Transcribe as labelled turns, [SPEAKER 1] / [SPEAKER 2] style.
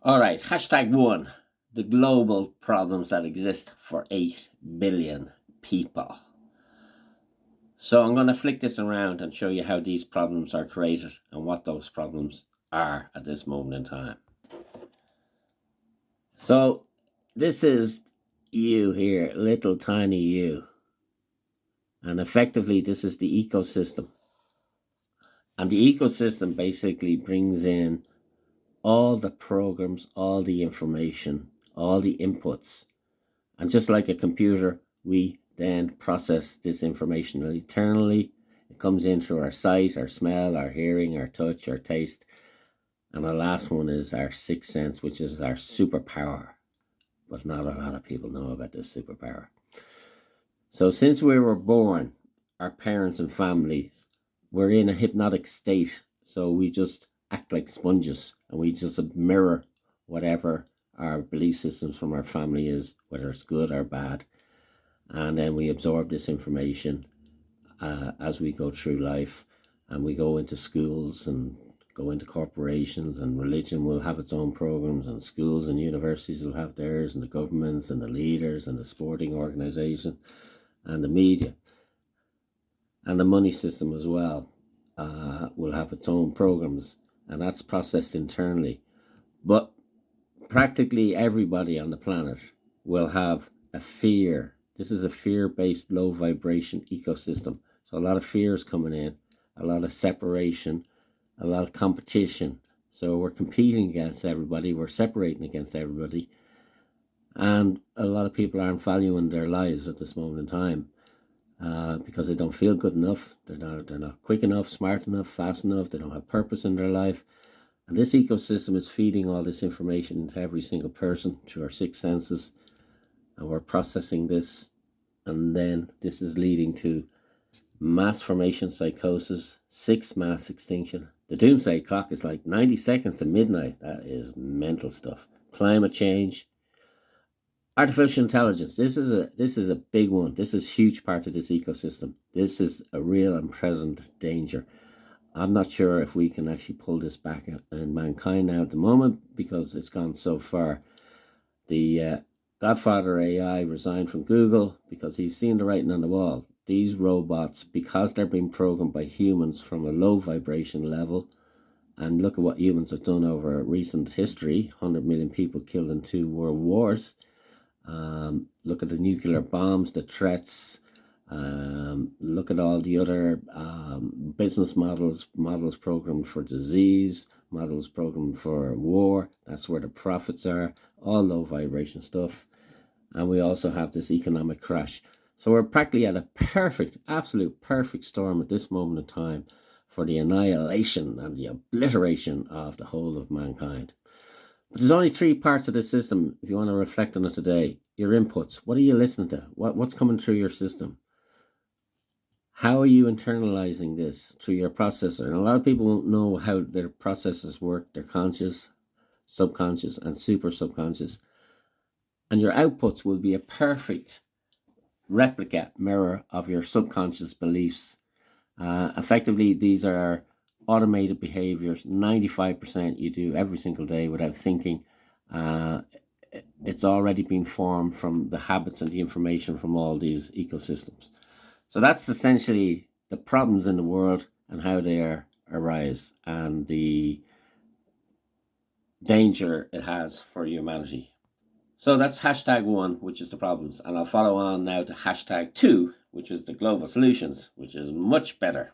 [SPEAKER 1] All right, hashtag one, the global problems that exist for 8 billion people. So I'm going to flick this around and show you how these problems are created and what those problems are at this moment in time. So this is you here, little tiny you. And effectively, this is the ecosystem. And the ecosystem basically brings in all the programs, all the information, all the inputs. And just like a computer, we then process this information internally. It comes in through our sight, our smell, our hearing, our touch, our taste. And the last one is our sixth sense, which is our superpower. But not a lot of people know about this superpower. So since we were born, our parents and families were in a hypnotic state. So we just act like sponges and we just mirror whatever our belief systems from our family is, whether it's good or bad. And then we absorb this information as we go through life, and we go into schools and go into corporations, and religion will have its own programs, and schools and universities will have theirs, and the governments and the leaders and the sporting organization and the media and the money system as well will have its own programs, and that's processed internally. But practically everybody on the planet will have a fear. This is a fear-based low vibration ecosystem. So a lot of fear is coming in, a lot of separation, a lot of competition. So we're competing against everybody, we're separating against everybody. And a lot of people aren't valuing their lives at this moment in time because they don't feel good enough. They're not quick enough, smart enough, fast enough. They don't have purpose in their life. And this ecosystem is feeding all this information into every single person through our six senses. And we're processing this. And then this is leading to mass formation psychosis, sixth mass extinction. The doomsday clock is like 90 seconds to midnight. That is mental stuff. Climate change. Artificial intelligence. This is a big one. This is a huge part of this ecosystem. This is a real and present danger. I'm not sure if we can actually pull this back in mankind now at the moment because it's gone so far. The Godfather AI resigned from Google because he's seen the writing on the wall. These robots, because they're being programmed by humans from a low vibration level, and look at what humans have done over recent history, 100 million people killed in 2 world wars. Look at the nuclear bombs, the threats. Look at all the other business models programmed for disease, models programmed for war. That's where the profits are, all low vibration stuff. And we also have this economic crash. So we're practically at a perfect, absolute perfect storm at this moment in time for the annihilation and the obliteration of the whole of mankind. But there's only 3 parts of this system, if you want to reflect on it today. Your inputs. What are you listening to? What's coming through your system? How are you internalizing this through your processor? And a lot of people won't know how their processors work. They're conscious, subconscious, and super subconscious. And your outputs will be a perfect replica mirror of your subconscious beliefs. Effectively, these are automated behaviors. 95% you do every single day without thinking. It's already been formed from the habits and the information from all these ecosystems. So that's essentially the problems in the world and how they arise and the danger it has for humanity. So that's hashtag 1, which is the problems. And I'll follow on now to hashtag 2, which is the global solutions, which is much better.